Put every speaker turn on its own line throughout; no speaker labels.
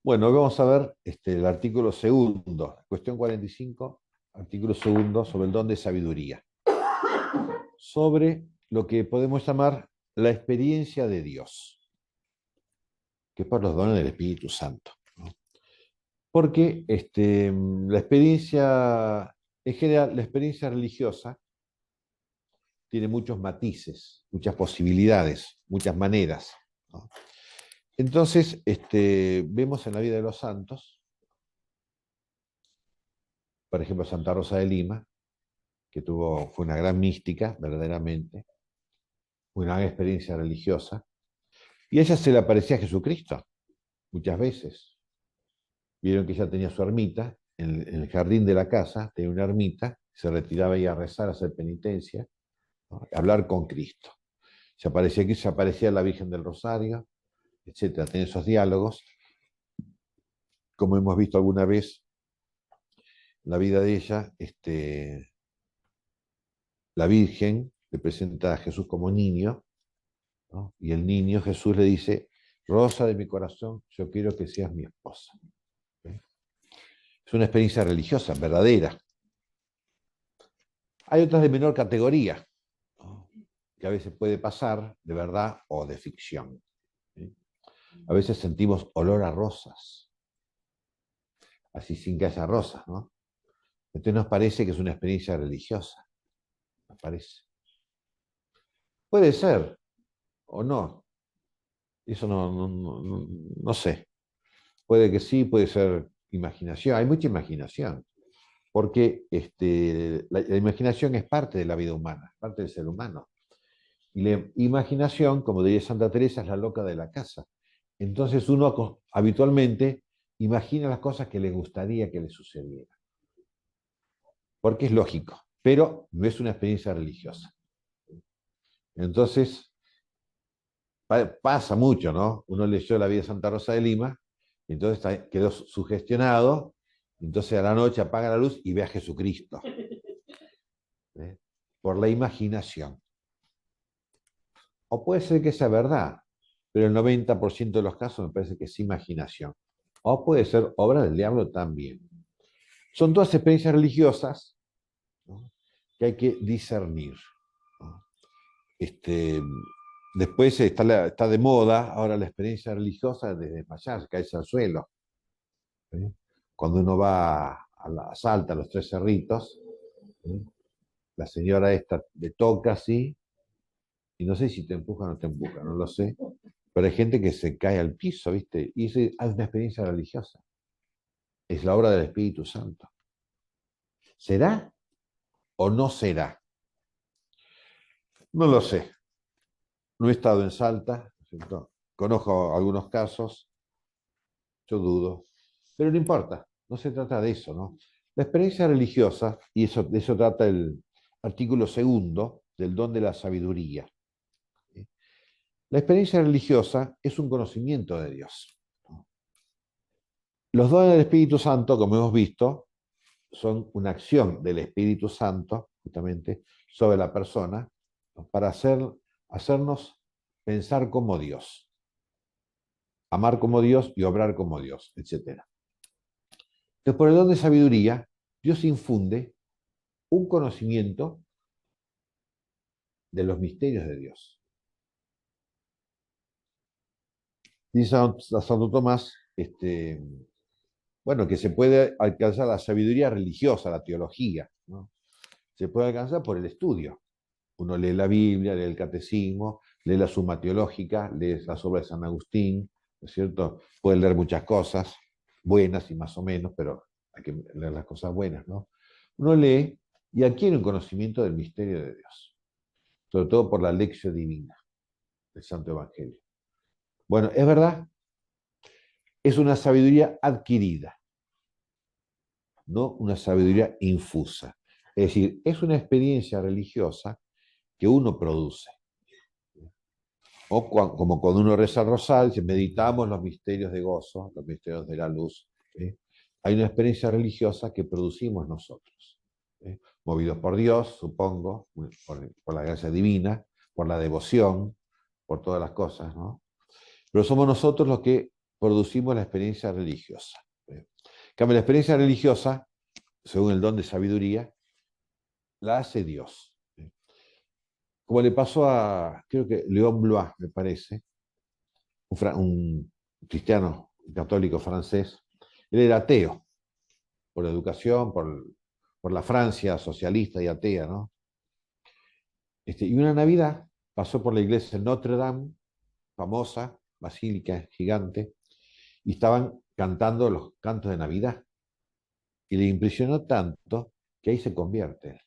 Bueno, hoy vamos a ver el artículo segundo, cuestión 45, artículo segundo sobre el don de sabiduría, sobre lo que podemos llamar la experiencia de Dios, que es por los dones del Espíritu Santo, ¿no? Porque la experiencia, en general, la experiencia religiosa tiene muchos matices, muchas posibilidades, muchas maneras, ¿no? Entonces, vemos en la vida de los santos, por ejemplo, Santa Rosa de Lima, que fue una gran mística, verdaderamente, una gran experiencia religiosa, y a ella se le aparecía a Jesucristo muchas veces. Vieron que ella tenía su ermita, en el jardín de la casa, tenía una ermita, se retiraba ahí a rezar, a hacer penitencia, ¿no? A hablar con Cristo. Se aparecía aquí, se aparecía la Virgen del Rosario, etcétera. Tenía esos diálogos, como hemos visto alguna vez, la vida de ella, la Virgen le presenta a Jesús como niño, ¿no? Y el niño Jesús le dice: Rosa de mi corazón, yo quiero que seas mi esposa. ¿Sí? Es una experiencia religiosa, verdadera. Hay otras de menor categoría, ¿no? Que a veces puede pasar de verdad o de ficción. ¿Sí? A veces sentimos olor a rosas, así sin que haya rosas, ¿no? Entonces nos parece que es una experiencia religiosa, nos parece. Puede ser o no, eso no sé. Puede que sí, puede ser imaginación, hay mucha imaginación. Porque la imaginación es parte de la vida humana, parte del ser humano. Y la imaginación, como diría Santa Teresa, es la loca de la casa. Entonces uno habitualmente imagina las cosas que le gustaría que le sucedieran, porque es lógico, pero no es una experiencia religiosa. Entonces pasa mucho, ¿no? Uno leyó la vida de Santa Rosa de Lima, y entonces quedó sugestionado, entonces a la noche apaga la luz y ve a Jesucristo, ¿eh? Por la imaginación. O puede ser que sea verdad, pero el 90% de los casos me parece que es imaginación. O puede ser obra del diablo también. Son todas experiencias religiosas, ¿no? Que hay que discernir, ¿no? Este, Después está de moda ahora la experiencia religiosa de desmayarse, caerse al suelo, ¿sí? Cuando uno va a la Salta, a los Tres Cerritos, ¿sí? La señora esta le toca así, y no sé si te empuja o no te empuja, no lo sé, pero hay gente que se cae al piso, ¿viste? Y es una experiencia religiosa. Es la obra del Espíritu Santo. ¿Será o no será? No lo sé. No he estado en Salta, ¿cierto? Conozco algunos casos, yo dudo, pero no importa, no se trata de eso, ¿no? La experiencia religiosa, y de eso trata el artículo segundo del don de la sabiduría. ¿Sí? La experiencia religiosa es un conocimiento de Dios, ¿no? Los dones del Espíritu Santo, como hemos visto, son una acción del Espíritu Santo, justamente, sobre la persona, ¿no? Para hacernos pensar como Dios, amar como Dios y obrar como Dios, etc. Entonces, por el don de sabiduría, Dios infunde un conocimiento de los misterios de Dios. Dice Santo Tomás, bueno, que se puede alcanzar la sabiduría religiosa, la teología, ¿no? Se puede alcanzar por el estudio. Uno lee la Biblia, lee el Catecismo, lee la Suma Teológica, lee las obras de San Agustín, ¿no es cierto? Puede leer muchas cosas, buenas y más o menos, pero hay que leer las cosas buenas, ¿no? Uno lee y adquiere un conocimiento del misterio de Dios, sobre todo por la lección divina del Santo Evangelio. Bueno, es verdad, es una sabiduría adquirida, no una sabiduría infusa. Es decir, es una experiencia religiosa que uno produce. O como cuando uno reza el rosario, si meditamos los misterios de gozo, los misterios de la luz, ¿sí? Hay una experiencia religiosa que producimos nosotros, ¿sí? Movidos por Dios, supongo, por la gracia divina, por la devoción, por todas las cosas, ¿no? Pero somos nosotros los que producimos la experiencia religiosa. En cambio, la experiencia religiosa, según el don de sabiduría, la hace Dios. Como le pasó a, creo que Léon Blois, me parece, un cristiano católico francés. Él era ateo, por educación, por la Francia socialista y atea, ¿no? Y una Navidad pasó por la iglesia de Notre Dame, famosa, basílica gigante, y estaban cantando los cantos de Navidad. Y le impresionó tanto que ahí se convierte.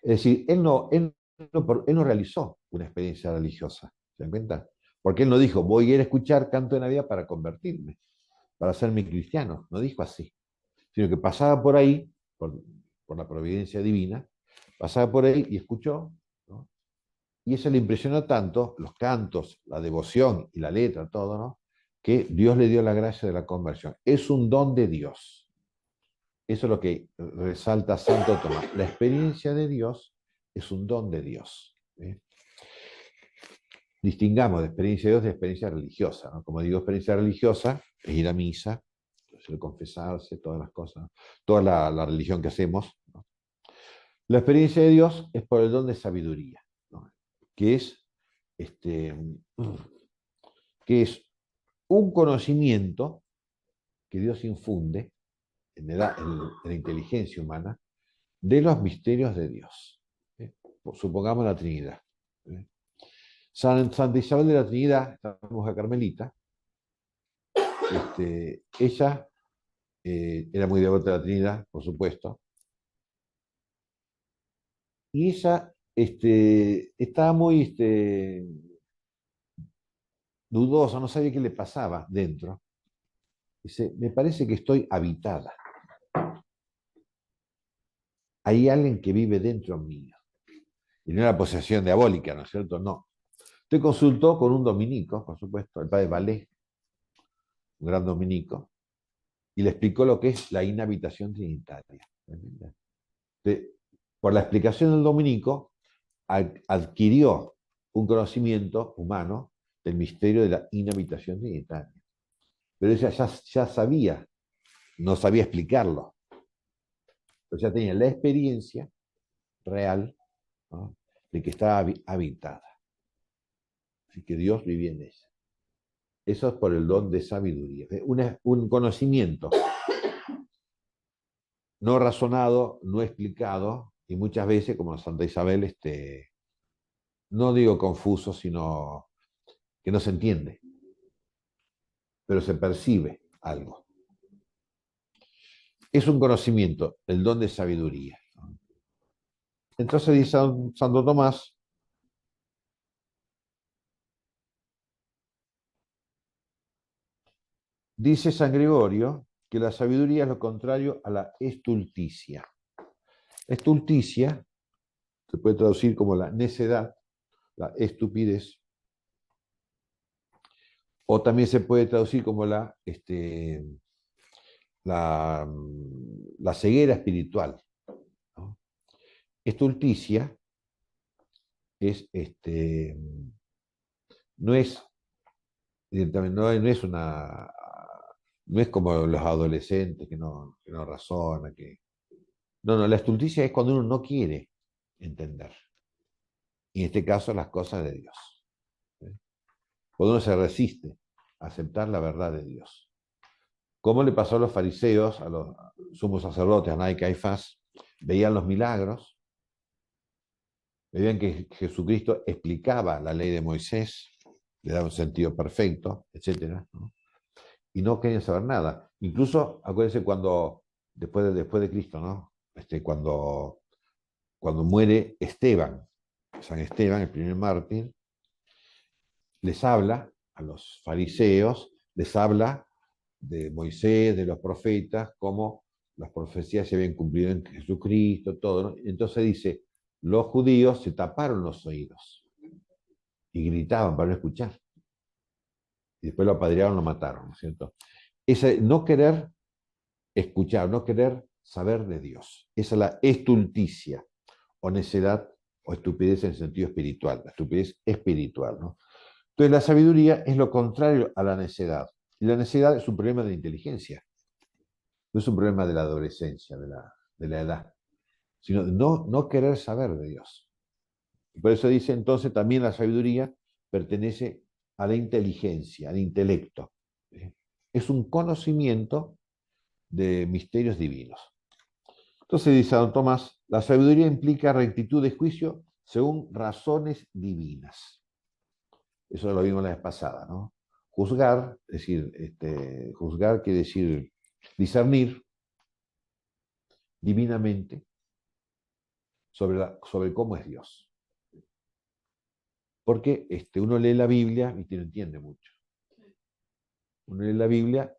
Es decir, él no realizó una experiencia religiosa, ¿se dan cuenta? Porque él no dijo, voy a ir a escuchar canto de Navidad para convertirme, para hacerme cristiano. No dijo así, sino que pasaba por ahí, por la providencia divina, pasaba por ahí y escuchó, ¿no? Y eso le impresionó tanto, los cantos, la devoción y la letra, todo, ¿no? Que Dios le dio la gracia de la conversión. Es un don de Dios. Eso es lo que resalta Santo Tomás. La experiencia de Dios es un don de Dios. Distingamos de experiencia de Dios de experiencia religiosa, ¿no? Como digo, experiencia religiosa es ir a misa, el confesarse, todas las cosas, ¿no? Toda la religión que hacemos, ¿no? La experiencia de Dios es por el don de sabiduría, ¿no? que es, este, que es un conocimiento que Dios infunde en la inteligencia humana de los misterios de Dios. Supongamos la Trinidad. Santa Isabel de la Trinidad, esta monja carmelita, ella era muy devota de la Trinidad, por supuesto, y ella estaba muy dudosa, no sabía qué le pasaba dentro. Dice, me parece que estoy habitada. Hay alguien que vive dentro mío. Y no era posesión diabólica, ¿no es cierto? No. Usted consultó con un dominico, por supuesto, el padre Valé, un gran dominico, y le explicó lo que es la inhabitación trinitaria. Por la explicación del dominico, adquirió un conocimiento humano del misterio de la inhabitación trinitaria. Pero ella ya sabía, no sabía explicarlo. Pero ya tenía la experiencia real, ¿no? de que estaba habitada. Así que Dios vivía en ella. Eso es por el don de sabiduría. Un conocimiento no razonado, no explicado, y muchas veces, como Santa Isabel, no digo confuso, sino que no se entiende, pero se percibe algo. Es un conocimiento, el don de sabiduría. Entonces dice Santo Tomás, dice San Gregorio que la sabiduría es lo contrario a la estulticia. Estulticia se puede traducir como la necedad, la estupidez, o también se puede traducir como la ceguera espiritual, ¿no? Estulticia es, no es, no es como los adolescentes que no razonan, no, la estulticia es cuando uno no quiere entender. Y en este caso las cosas de Dios. Cuando uno se resiste a aceptar la verdad de Dios. ¿Cómo le pasó a los fariseos, a los sumos sacerdotes, a Anás y Caifás? Veían los milagros, veían que Jesucristo explicaba la ley de Moisés, le daba un sentido perfecto, etc., ¿no? Y no querían saber nada. Incluso, acuérdense después de Cristo, ¿no? Cuando muere Esteban, San Esteban, el primer mártir, les habla a los fariseos, les habla de Moisés, de los profetas, cómo las profecías se habían cumplido en Jesucristo, todo, ¿no? Entonces dice, los judíos se taparon los oídos y gritaban para no escuchar. Y después lo apedrearon, lo mataron, ¿no es cierto? Ese no querer escuchar, no querer saber de Dios. Esa es la estulticia, o necedad, o estupidez en el sentido espiritual, la estupidez espiritual, ¿no? Entonces la sabiduría es lo contrario a la necedad. Y la necedad es un problema de inteligencia, no es un problema de la adolescencia, de la edad, sino de no querer saber de Dios. Y por eso dice entonces también la sabiduría pertenece a la inteligencia, al intelecto. ¿Sí? Es un conocimiento de misterios divinos. Entonces dice don Tomás, la sabiduría implica rectitud de juicio según razones divinas. Eso lo vimos la vez pasada, ¿no? Juzgar, es decir, juzgar quiere decir discernir divinamente sobre cómo es Dios. Porque uno lee la Biblia y no entiende mucho. Uno lee la Biblia,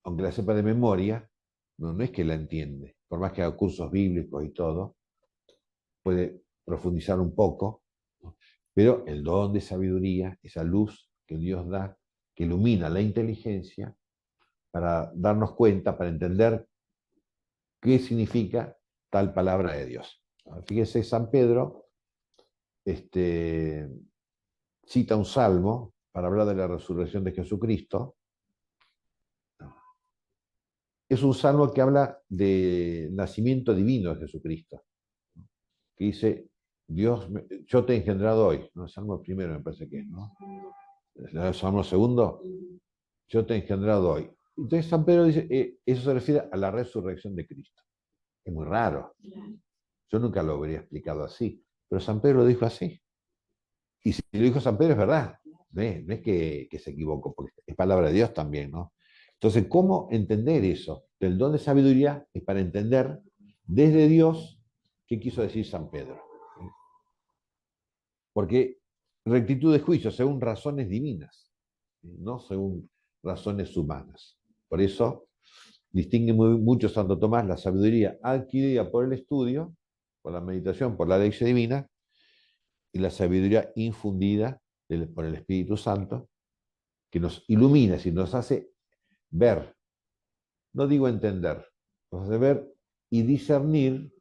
aunque la sepa de memoria, no es que la entiende. Por más que haga cursos bíblicos y todo, puede profundizar un poco, ¿no? Pero el don de sabiduría, esa luz que Dios da, que ilumina la inteligencia, para darnos cuenta, para entender qué significa tal palabra de Dios. Fíjese, San Pedro cita un salmo para hablar de la resurrección de Jesucristo. Es un salmo que habla del nacimiento divino de Jesucristo, que dice, yo te he engendrado hoy, ¿no? El salmo primero me parece que es, ¿no? El salmo segundo, yo te he engendrado hoy. Entonces San Pedro dice, eso se refiere a la resurrección de Cristo. Es muy raro. Yo nunca lo habría explicado así, pero San Pedro lo dijo así. Y si lo dijo San Pedro es verdad, no es que se equivocó, porque es palabra de Dios también, ¿no? Entonces, ¿cómo entender eso? El don de sabiduría es para entender desde Dios qué quiso decir San Pedro. Porque rectitud de juicio según razones divinas, no según razones humanas. Por eso distingue mucho Santo Tomás la sabiduría adquirida por el estudio, por la meditación, por la lección divina, y la sabiduría infundida por el Espíritu Santo, que nos ilumina, es decir, nos hace ver, no digo entender, nos hace ver y discernir.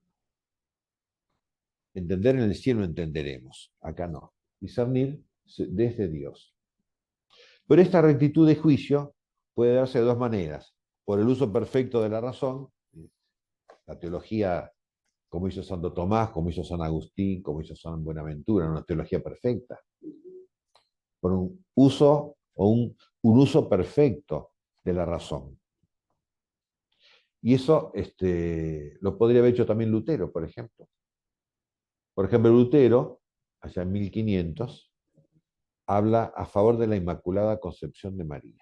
Entender en el cielo entenderemos, acá no. Discernir desde Dios. Pero esta rectitud de juicio puede darse de dos maneras. Por el uso perfecto de la razón, la teología como hizo Santo Tomás, como hizo San Agustín, como hizo San Buenaventura, una teología perfecta. Por un uso o un uso perfecto de la razón. Y eso lo podría haber hecho también Lutero, por ejemplo. Por ejemplo, Lutero, allá en 1500, habla a favor de la Inmaculada Concepción de María.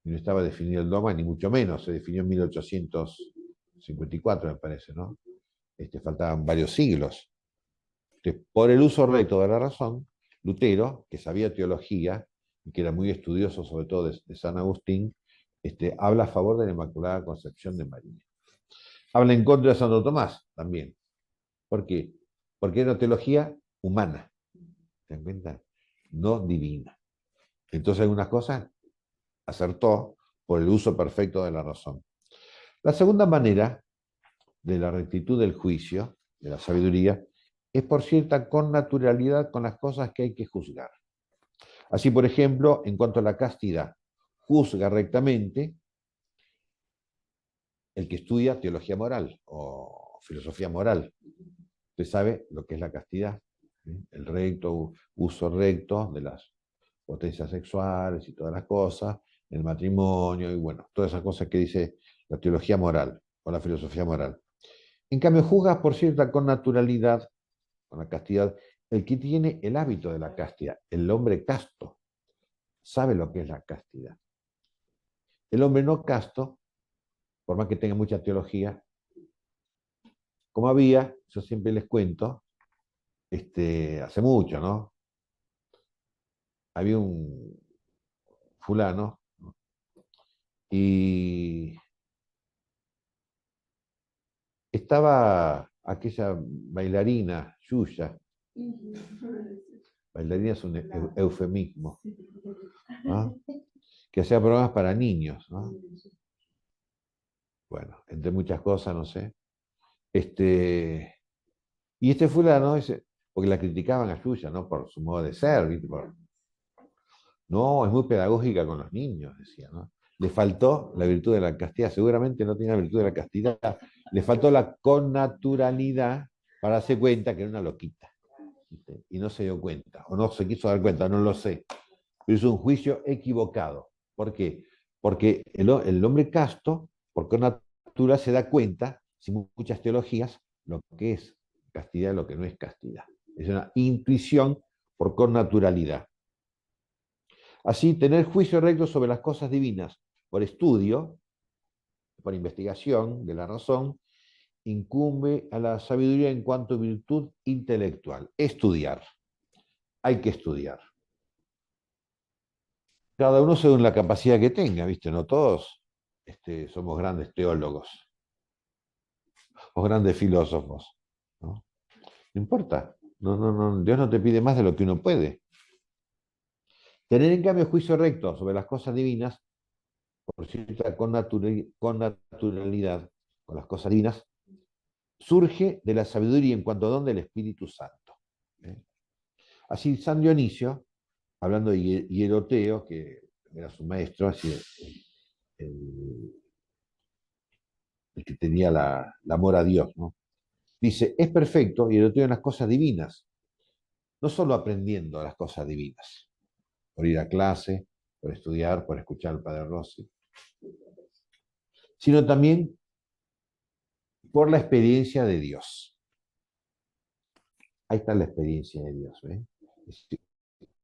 Y no estaba definido el dogma, ni mucho menos, se definió en 1854, me parece, ¿no? Faltaban varios siglos. Por el uso recto de la razón, Lutero, que sabía teología y que era muy estudioso, sobre todo de San Agustín, habla a favor de la Inmaculada Concepción de María. Habla en contra de Santo Tomás también. ¿Por qué? Porque era una teología humana, ¿se dan cuenta? No divina. Entonces algunas cosas acertó por el uso perfecto de la razón. La segunda manera de la rectitud del juicio, de la sabiduría, es por cierta connaturalidad con las cosas que hay que juzgar. Así, por ejemplo, en cuanto a la castidad, juzga rectamente el que estudia teología moral o filosofía moral. Usted sabe lo que es la castidad, ¿sí? El recto, uso recto de las potencias sexuales y todas las cosas, el matrimonio y bueno, todas esas cosas que dice la teología moral o la filosofía moral. En cambio, juzga por cierta connaturalidad, con la castidad, el que tiene el hábito de la castidad, el hombre casto, sabe lo que es la castidad. El hombre no casto, por más que tenga mucha teología, como había, yo siempre les cuento, hace mucho, ¿no? Había un fulano, ¿no? Y estaba aquella bailarina, Yuya. Bailarina es un eufemismo, ¿no? Que hacía programas para niños, ¿no? Bueno, entre muchas cosas, no sé. Y fulano dice, porque la criticaban a Yuya, ¿no? Por su modo de ser, ¿viste? No, es muy pedagógica con los niños, decía, ¿no? Le faltó la virtud de la castidad, seguramente no tenía la virtud de la castidad, le faltó la connaturalidad para darse cuenta que era una loquita, ¿viste? Y no se dio cuenta, o no se quiso dar cuenta, no lo sé. Pero es un juicio equivocado. ¿Por qué? Porque el hombre casto, por connatura, se da cuenta, sin muchas teologías, lo que es castidad y lo que no es castidad. Es una intuición por connaturalidad. Así, tener juicio recto sobre las cosas divinas por estudio, por investigación de la razón, incumbe a la sabiduría en cuanto a virtud intelectual. Estudiar. Hay que estudiar. Cada uno según la capacidad que tenga, ¿viste? No todos somos grandes teólogos o grandes filósofos. ¿No? No importa. No, no, no, Dios no te pide más de lo que uno puede. Tener en cambio juicio recto sobre las cosas divinas, por cierta con naturalidad, con las cosas divinas, surge de la sabiduría en cuanto a don del Espíritu Santo. ¿Eh? Así San Dionisio, hablando de Hieroteo, que era su maestro, así, el, el que tenía el amor a Dios, ¿no? Dice, es perfecto Hieroteo en las cosas divinas, no solo aprendiendo las cosas divinas, por ir a clase, por estudiar, por escuchar al Padre Rossi, sino también por la experiencia de Dios. Ahí está la experiencia de Dios. ¿Eh? Es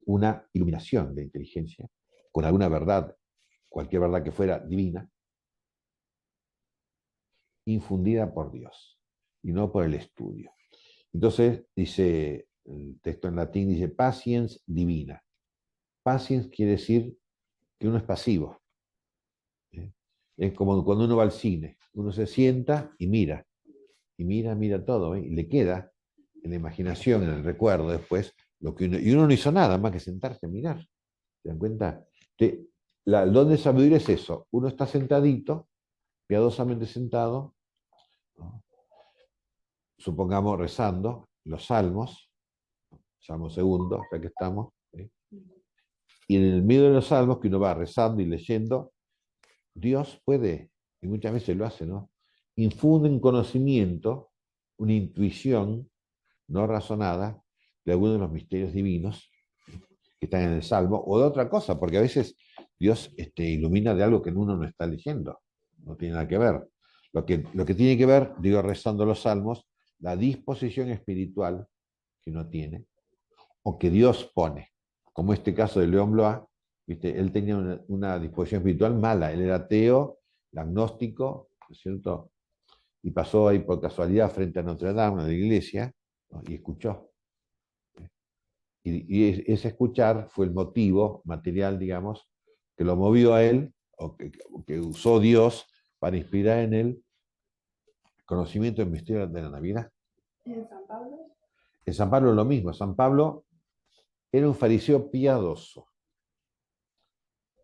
una iluminación de inteligencia con alguna verdad, cualquier verdad que fuera divina, infundida por Dios y no por el estudio. Entonces, dice el texto en latín, dice patiens divina. Patiens quiere decir que uno es pasivo. ¿Eh? Es como cuando uno va al cine, uno se sienta y mira todo, ¿eh? Y le queda en la imaginación, en el recuerdo después, lo que uno, y uno no hizo nada más que sentarse a mirar. ¿Se dan cuenta? El don de sabiduría es eso, uno está sentadito, piadosamente sentado, ¿no? Supongamos rezando los salmos, salmo segundo, ya que estamos, ¿eh? Y en el medio de los salmos que uno va rezando y leyendo, Dios puede, y muchas veces lo hace, ¿no? Infunde un conocimiento, una intuición no razonada de algunos de los misterios divinos que están en el Salmo, o de otra cosa, porque a veces Dios ilumina de algo que uno no está leyendo, no tiene nada que ver. Lo que tiene que ver, digo, rezando los salmos, la disposición espiritual que uno tiene, o que Dios pone, como este caso de León Blois, ¿viste? Él tenía una disposición espiritual mala, él era ateo, agnóstico, ¿no es cierto? Y pasó ahí por casualidad frente a Notre Dame, a la iglesia, ¿no? Y escuchó. Y ese escuchar fue el motivo material, digamos, que lo movió a él, o que usó Dios para inspirar en él conocimiento del misterio de la Navidad.
¿Y en San Pablo?
En San Pablo lo mismo. San Pablo era un fariseo piadoso.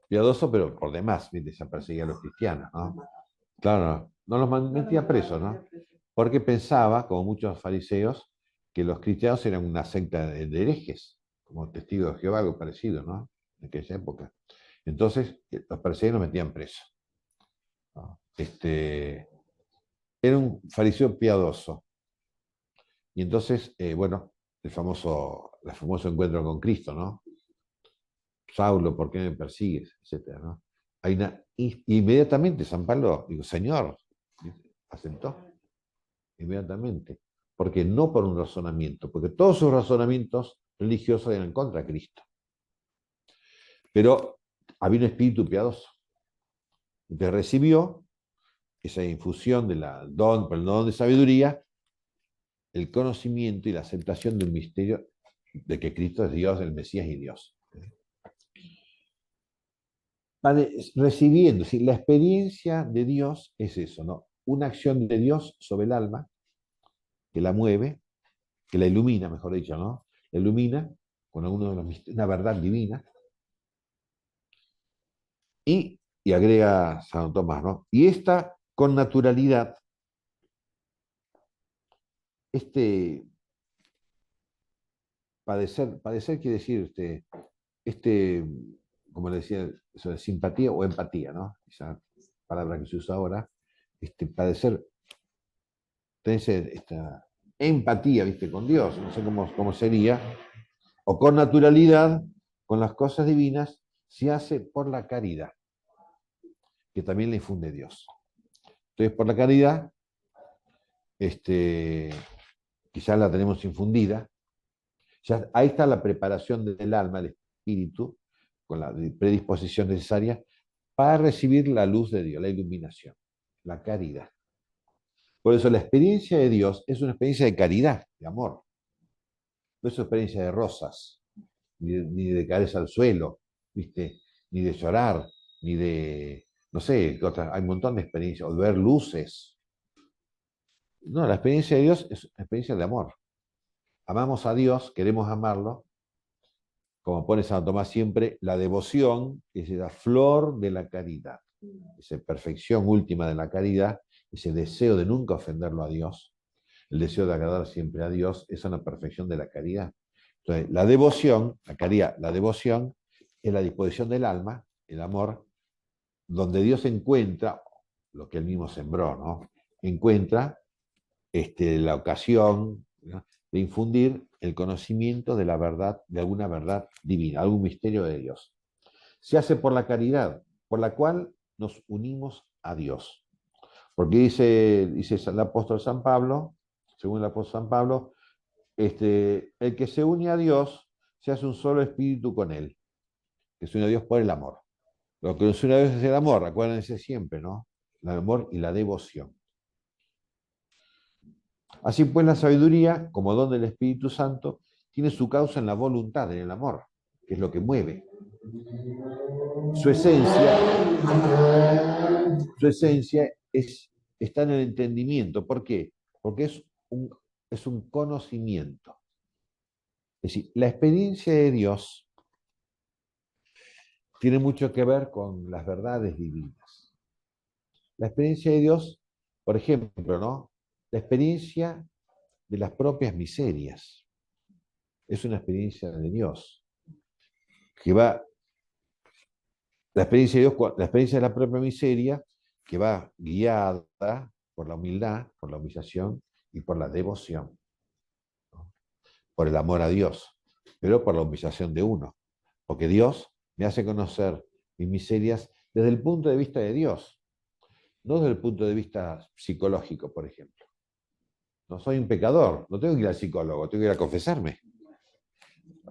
Piadoso, pero por demás, ¿viste? Se perseguía a los cristianos, ¿no? Claro, no los metía presos, ¿no? Porque pensaba, como muchos fariseos, que los cristianos eran una secta de herejes, como testigos de Jehová, algo parecido, ¿no? En aquella época. Entonces, los perseguían y los metían presos, ¿no? Era un fariseo piadoso. Y entonces, bueno, el famoso encuentro con Cristo, ¿no? Saulo, ¿por qué me persigues? Etcétera, ¿no? Inmediatamente San Pablo dijo, Señor, aceptó, inmediatamente. Porque no por un razonamiento, porque todos sus razonamientos religiosos eran contra Cristo. Pero había un espíritu piadoso. Entonces recibió esa infusión por el don de sabiduría, el conocimiento y la aceptación del misterio de que Cristo es Dios, el Mesías y Dios. Recibiendo, la experiencia de Dios es eso, ¿no? Una acción de Dios sobre el alma que la mueve, que la ilumina, mejor dicho, ¿no? La ilumina con una verdad divina y agrega Santo Tomás, ¿no? Y esta con naturalidad, este padecer quiere decir, este, como le decía, eso de simpatía o empatía, ¿no? Esa palabra que se usa ahora, padecer, tener esta empatía, ¿viste? Con Dios, no sé cómo sería, o con naturalidad, con las cosas divinas, se hace por la caridad, que también le infunde Dios. Entonces, por la caridad, quizás la tenemos infundida, ya, ahí está la preparación del alma, del espíritu, con la predisposición necesaria para recibir la luz de Dios, la iluminación, la caridad. Por eso la experiencia de Dios es una experiencia de caridad, de amor. No es una experiencia de rosas, ni de caerse al suelo, ¿viste? Ni de llorar, ni de, no sé, hay un montón de experiencias, o de ver luces. No, la experiencia de Dios es una experiencia de amor. Amamos a Dios, queremos amarlo, como pone Santo Tomás siempre, la devoción es la flor de la caridad, esa perfección última de la caridad, ese deseo de nunca ofenderlo a Dios, el deseo de agradar siempre a Dios, esa es la perfección de la caridad. Entonces, la devoción, la caridad, la devoción es la disposición del alma, el amor, donde Dios encuentra lo que él mismo sembró, ¿no? Encuentra la ocasión, ¿no?, de infundir el conocimiento de la verdad, de alguna verdad divina, algún misterio de Dios. Se hace por la caridad, por la cual nos unimos a Dios. Porque dice el apóstol San Pablo, según el apóstol San Pablo, el que se une a Dios se hace un solo espíritu con él, que se une a Dios por el amor. Lo que nos une a Dios es el amor, acuérdense siempre, ¿no? El amor y la devoción. Así pues, la sabiduría, como don del Espíritu Santo, tiene su causa en la voluntad, en el amor, que es lo que mueve. Su esencia, su esencia está en el entendimiento. ¿Por qué? Porque es un conocimiento. Es decir, la experiencia de Dios tiene mucho que ver con las verdades divinas. La experiencia de Dios, por ejemplo, ¿no? La experiencia de las propias miserias es una experiencia de Dios, que va, la experiencia de Dios, la experiencia de la propia miseria, que va guiada por la humildad, por la humillación y por la devoción, ¿no? Por el amor a Dios, pero por la humillación de uno, porque Dios me hace conocer mis miserias desde el punto de vista de Dios, no desde el punto de vista psicológico, por ejemplo. No soy un pecador, no tengo que ir al psicólogo, tengo que ir a confesarme.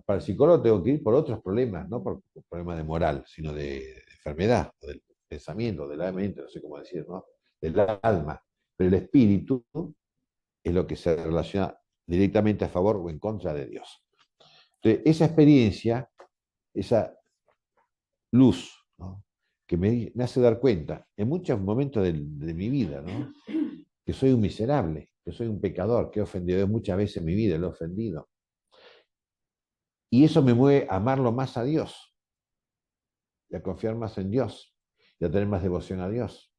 Para el psicólogo tengo que ir por otros problemas, no por problemas de moral, sino de enfermedad, o del pensamiento, de la mente, no sé cómo decir, ¿no? Del alma. Pero el espíritu es lo que se relaciona directamente a favor o en contra de Dios. Entonces, esa experiencia, esa luz, ¿no?, que me hace dar cuenta en muchos momentos de mi vida, ¿no?, que soy un miserable, que soy un pecador, que he ofendido muchas veces en mi vida, lo he ofendido. Y eso me mueve a amarlo más a Dios, y a confiar más en Dios, y a tener más devoción a Dios.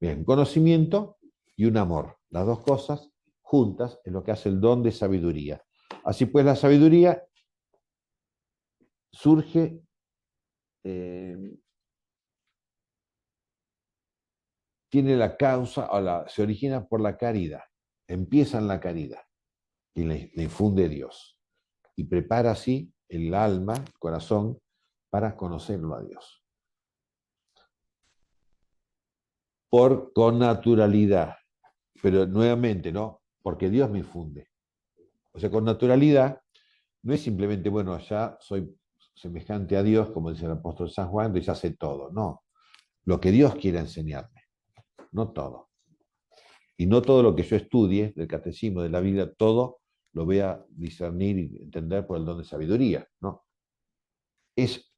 Bien, un conocimiento y un amor. Las dos cosas juntas es lo que hace el don de sabiduría. Así pues, la sabiduría surge, tiene la causa, se origina por la caridad. Empieza en la caridad, y le infunde Dios. Y prepara así el alma, el corazón, para conocerlo a Dios. Con naturalidad, pero nuevamente, ¿no? Porque Dios me infunde. O sea, con naturalidad no es simplemente, bueno, ya soy semejante a Dios, como dice el apóstol San Juan, y ya sé todo. No, lo que Dios quiere enseñarme, no todo. Y no todo lo que yo estudie del catecismo, de la Biblia, todo lo voy a discernir y entender por el don de sabiduría, no. Es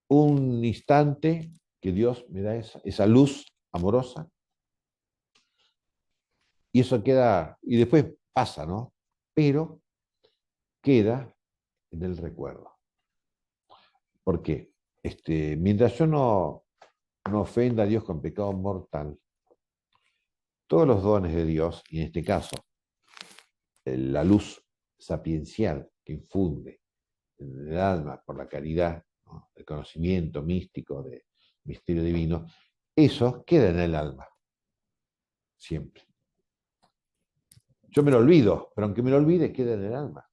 un instante que Dios me da esa luz amorosa, y eso queda, y después pasa, ¿no? Pero queda en el recuerdo. ¿Por qué? Mientras yo no ofenda a Dios con pecado mortal, todos los dones de Dios, y en este caso, la luz sapiencial que infunde en el alma por la caridad, ¿no? El conocimiento místico del misterio divino, eso queda en el alma, siempre. Yo me lo olvido, pero aunque me lo olvide, queda en el alma.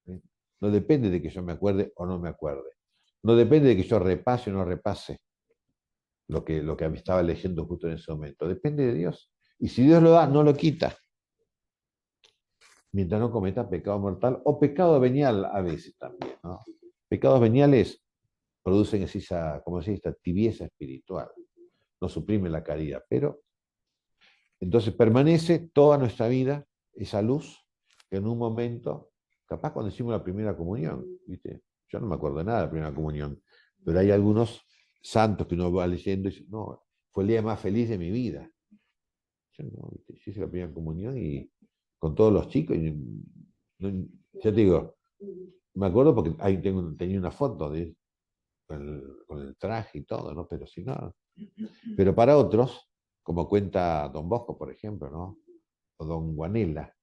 ¿Sí? No depende de que yo me acuerde o no me acuerde. No depende de que yo repase o no repase lo que estaba leyendo justo en ese momento. Depende de Dios. Y si Dios lo da, no lo quita. Mientras no cometa pecado mortal o pecado venial a veces también, ¿no? Pecados veniales producen esa, como se dice, esta tibieza espiritual. No suprimen la caridad, pero entonces permanece toda nuestra vida esa luz que en un momento, capaz cuando hicimos la primera comunión, ¿viste? Yo no me acuerdo de nada de la primera comunión, pero hay algunos santos que uno va leyendo y dice, no, fue el día más feliz de mi vida. Yo no, ¿viste? Yo hice la primera comunión y con todos los chicos, y no, ya te digo, me acuerdo porque ahí tenía una foto de con el traje y todo, ¿no? Pero si no. Pero para otros, como cuenta Don Bosco, por ejemplo, ¿no? O Don Guanela,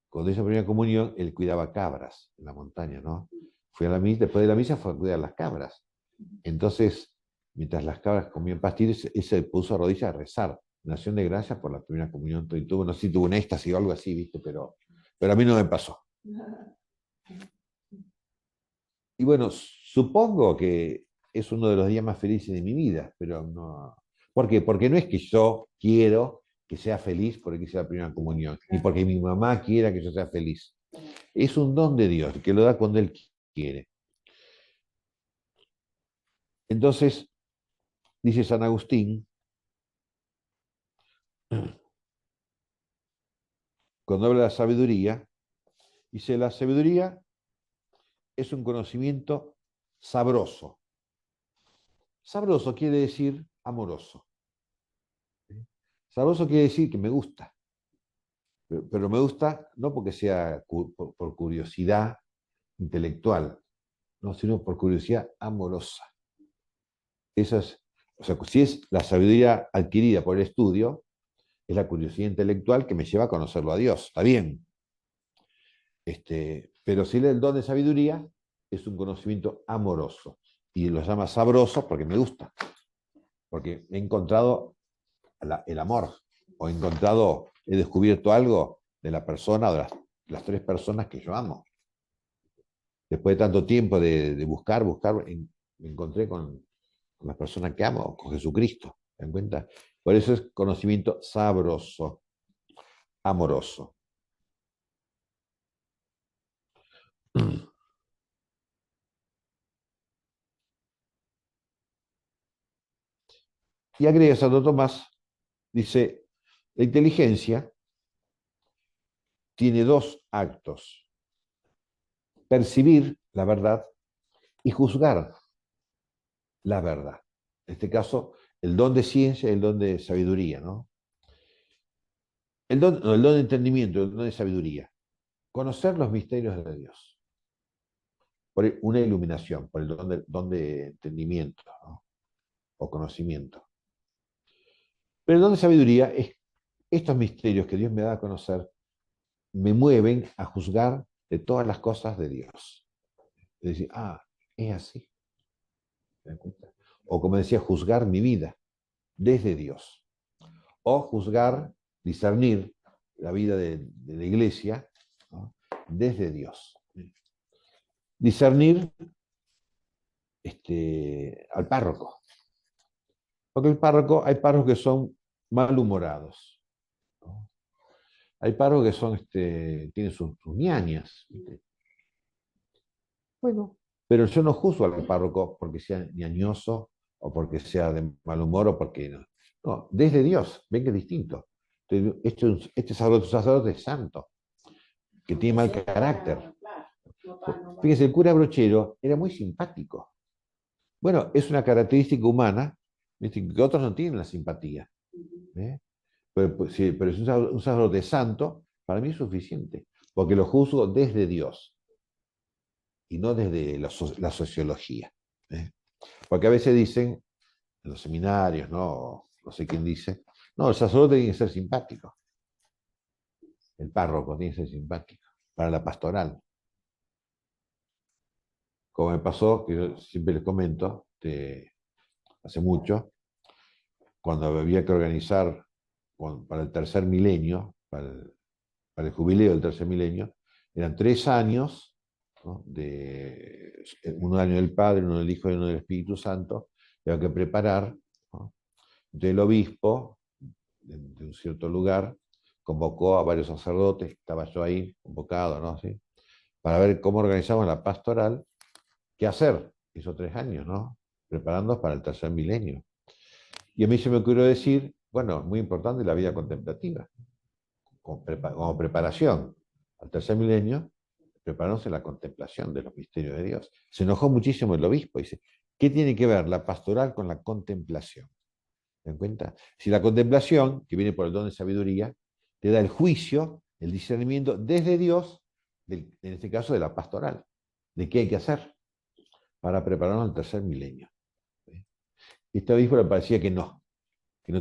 cuando hizo la primera comunión, él cuidaba cabras en la montaña, ¿no? Fui a la misa, después de la misa fue a cuidar las cabras. Entonces, mientras las cabras comían pastillas, él se puso a rodillas a rezar, en acción de gracias por la primera comunión. Y tuvo, no sé si tuvo un éxtasis o algo así, ¿viste? Pero a mí no me pasó. Y bueno, supongo que es uno de los días más felices de mi vida, pero no. ¿Por qué? Porque no es que yo quiero que sea feliz porque hice la primera comunión, ni porque mi mamá quiera que yo sea feliz. Es un don de Dios, que lo da cuando Él quiere. Entonces, dice San Agustín, cuando habla de la sabiduría, dice, la sabiduría es un conocimiento sabroso. Sabroso quiere decir amoroso. Sabroso quiere decir que me gusta. Pero me gusta no porque sea por curiosidad intelectual, no, sino por curiosidad amorosa. Eso es, o sea, si es la sabiduría adquirida por el estudio, es la curiosidad intelectual que me lleva a conocerlo a Dios. Está bien. Pero si el don de sabiduría es un conocimiento amoroso. Y lo llama sabroso porque me gusta. Porque he encontrado el amor. O he descubierto algo de la persona o de las tres personas que yo amo. Después de tanto tiempo de buscar, me encontré con las personas que amo, con Jesucristo. ¿Se dan cuenta? Por eso es conocimiento sabroso, amoroso. Y agrega Santo Tomás, dice, la inteligencia tiene dos actos, percibir la verdad y juzgar la verdad. En este caso, el don de ciencia y el don de sabiduría, ¿no? No, el don de entendimiento, el don de sabiduría. Conocer los misterios de Dios. Por una iluminación, por el don de entendimiento, ¿no? O conocimiento. Pero el don de sabiduría es estos misterios que Dios me da a conocer, me mueven a juzgar de todas las cosas de Dios. Es decir, es así. ¿Se dan cuenta? O como decía, juzgar mi vida desde Dios. O juzgar, discernir la vida de la iglesia, ¿no? Desde Dios. Discernir al párroco. Porque hay párrocos que son malhumorados, ¿no? Hay párrocos que tienen sus ñañas, ¿viste? Bueno, pero yo no juzgo al párroco porque sea ñañoso o porque sea de mal humor o porque no. No, desde Dios, ven que es distinto. Este sacerdote es santo, que tiene mal carácter. Fíjese, el cura Brochero era muy simpático. Bueno, es una característica humana, ¿viste? Que otros no tienen la simpatía. ¿Eh? Pero, pues, sí, pero es un sacerdote santo, para mí es suficiente, porque lo juzgo desde Dios y no desde la sociología. ¿Eh? Porque a veces dicen, en los seminarios, no sé quién dice, no, el sacerdote tiene que ser simpático, el párroco tiene que ser simpático. para la pastoral. Como me pasó, que yo siempre les comento, hace mucho, cuando había que organizar para el tercer milenio, para el jubileo del tercer milenio, eran 3 años, ¿no? Un año del Padre, uno del Hijo y uno del Espíritu Santo, que había que preparar, ¿no? Entonces el obispo de un cierto lugar convocó a varios sacerdotes, estaba yo ahí convocado, ¿no? ¿Sí? Para ver cómo organizamos la pastoral, qué hacer esos 3 años, ¿no? Preparándonos para el tercer milenio. Y a mí se me ocurrió decir, bueno, muy importante la vida contemplativa, como preparación al tercer milenio, prepararnos en la contemplación de los misterios de Dios. Se enojó muchísimo el obispo, dice, ¿qué tiene que ver la pastoral con la contemplación? ¿Se dan cuenta? Si la contemplación, que viene por el don de sabiduría, te da el juicio, el discernimiento desde Dios, en este caso de la pastoral, de qué hay que hacer para prepararnos al tercer milenio. Este obispo le parecía que no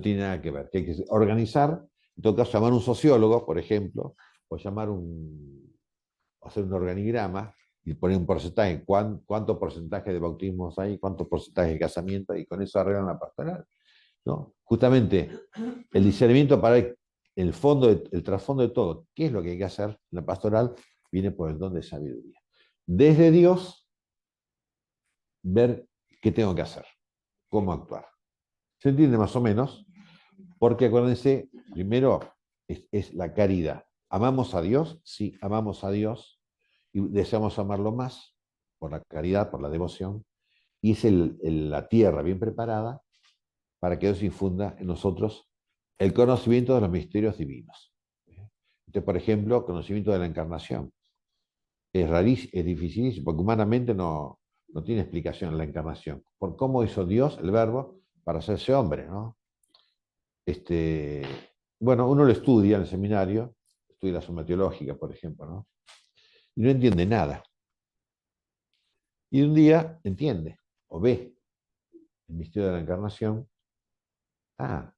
tiene nada que ver, que hay que organizar, en todo caso llamar a un sociólogo, por ejemplo, o hacer un organigrama y poner un porcentaje, cuánto porcentaje de bautismos hay, cuánto porcentaje de casamiento, y con eso arreglan la pastoral, ¿no? Justamente el discernimiento para el fondo, el trasfondo de todo, qué es lo que hay que hacer en la pastoral, viene por el don de sabiduría. Desde Dios, ver qué tengo que hacer, cómo actuar. ¿Se entiende más o menos? Porque acuérdense, primero es la caridad. ¿Amamos a Dios? Sí, amamos a Dios y deseamos amarlo más por la caridad, por la devoción. Y es la tierra bien preparada para que Dios infunda en nosotros el conocimiento de los misterios divinos. Entonces, por ejemplo, conocimiento de la encarnación. Es rarísimo, es dificilísimo, porque humanamente no tiene explicación la encarnación. Por cómo hizo Dios, el verbo, para hacerse hombre, ¿no? Bueno, uno lo estudia en el seminario, estudia la suma teológica, por ejemplo, ¿no? Y no entiende nada. Y un día entiende, o ve el misterio de la encarnación. Ah,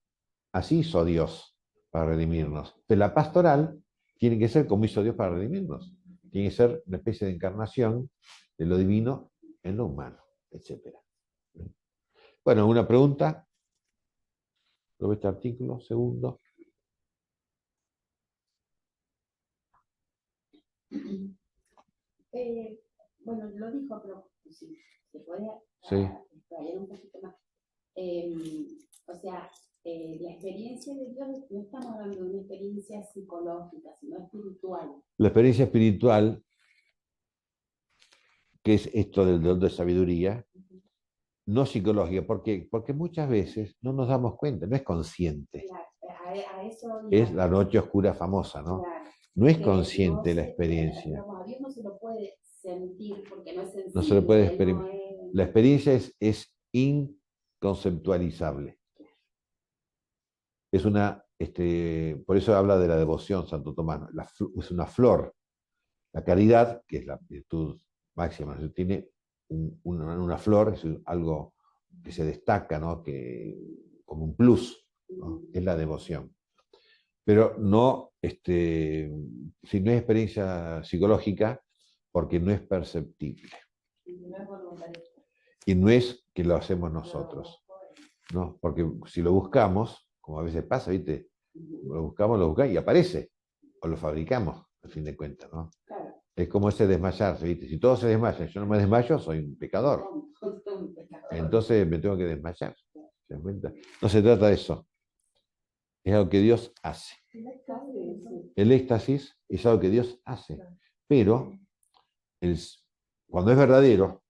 así hizo Dios para redimirnos. Pero la pastoral tiene que ser como hizo Dios para redimirnos. Tiene que ser una especie de encarnación de lo divino en lo humano, etc. Bueno, una pregunta sobre este artículo, segundo.
Bueno, lo dijo, pero si se puede
Sí.
explayar un poquito más. O sea, la experiencia de Dios, no estamos hablando de una experiencia psicológica, sino espiritual.
La experiencia espiritual, que es esto del don de sabiduría, no psicológica, porque muchas veces no nos damos cuenta, no es consciente.
Claro, a eso
es la noche oscura famosa, ¿no? Claro. No es consciente la experiencia.
A Dios no se lo puede sentir porque no es sensible.
No se lo puede experimentar. No es... La experiencia es inconceptualizable. Es por eso habla de la devoción, Santo Tomás. Es una flor. La caridad, que es la virtud máxima, tiene una flor, es algo que se destaca, ¿no? Como un plus, ¿no? Es la devoción. Pero no, si no es experiencia psicológica, porque no es perceptible. Y no es que lo hacemos nosotros, ¿no? Porque si lo buscamos, como a veces pasa, ¿viste? Lo buscamos y aparece, o lo fabricamos, al fin de cuentas, ¿no? Claro. Es como ese desmayarse, ¿viste? Si todos se desmayan, yo no me desmayo, soy un pecador. Entonces me tengo que desmayar. ¿Se dan cuenta? No se trata de eso. Es algo que Dios hace. El éxtasis es algo que Dios hace. Pero cuando es verdadero,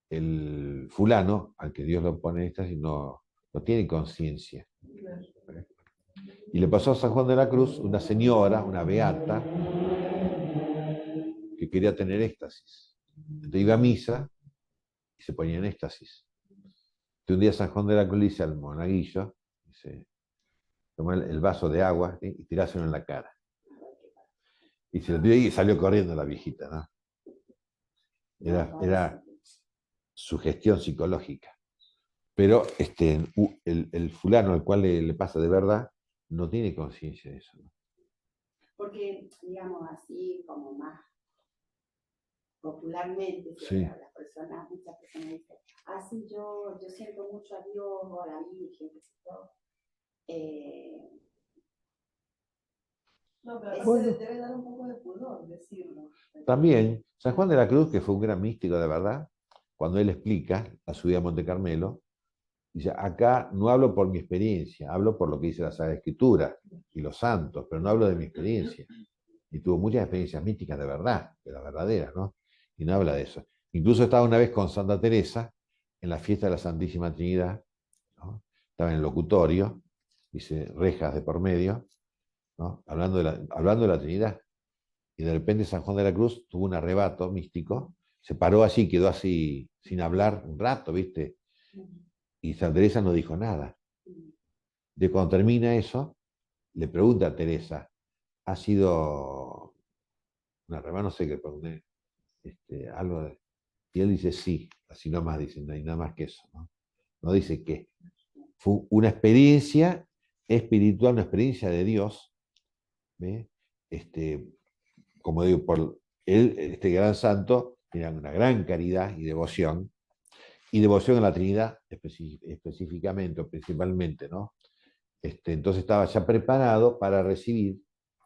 el fulano al que Dios lo pone en éxtasis no tiene conciencia. Y le pasó a San Juan de la Cruz una señora, una beata, que quería tener éxtasis. Entonces iba a misa y se ponía en éxtasis. Entonces un día San Juan de la Cruz le dice al monaguillo, dice, toma el vaso de agua y tiráselo en la cara. Y se lo tiró y salió corriendo la viejita, ¿no? Era sugestión psicológica. Pero el fulano al cual le pasa de verdad no tiene conciencia de eso, ¿no?
Porque, digamos así, como más popularmente,
Sí.
las personas, muchas personas dicen, sí, yo siento mucho a Dios o a la Virgen, que sé yo.
No, pero aparte
Bueno.
debe dar un poco de pudor decirlo.
También, San Juan de la Cruz, que fue un gran místico de verdad, cuando él explica la subida a Monte Carmelo, dice, acá no hablo por mi experiencia, hablo por lo que dice la Sagrada Escritura y los santos, pero no hablo de mi experiencia. Y tuvo muchas experiencias místicas de verdad, de las verdaderas, ¿no? Y no habla de eso. Incluso estaba una vez con Santa Teresa en la fiesta de la Santísima Trinidad, ¿no? Estaba en el locutorio, dice, rejas de por medio, ¿no? Hablando de la Trinidad. Y de repente San Juan de la Cruz tuvo un arrebato místico, se paró así, quedó así sin hablar un rato, ¿viste? Y Santa Teresa no dijo nada. De cuando termina eso, le pregunta a Teresa, ¿ha sido un arrebato? No sé qué, algo de... Y él dice sí, así nomás dice, no hay nada más que eso, ¿no? No dice qué. Fue una experiencia espiritual, una experiencia de Dios, ¿ve? Como digo, por él, este gran santo, tenía una gran caridad y devoción a la Trinidad específicamente o principalmente, ¿no? Entonces estaba ya preparado para recibir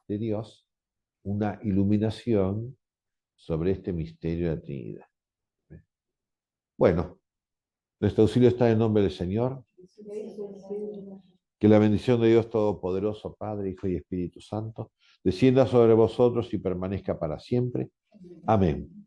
de Dios una iluminación sobre este misterio de la Trinidad. Bueno, nuestro auxilio está en nombre del Señor. Que la bendición de Dios Todopoderoso, Padre, Hijo y Espíritu Santo, descienda sobre vosotros y permanezca para siempre. Amén.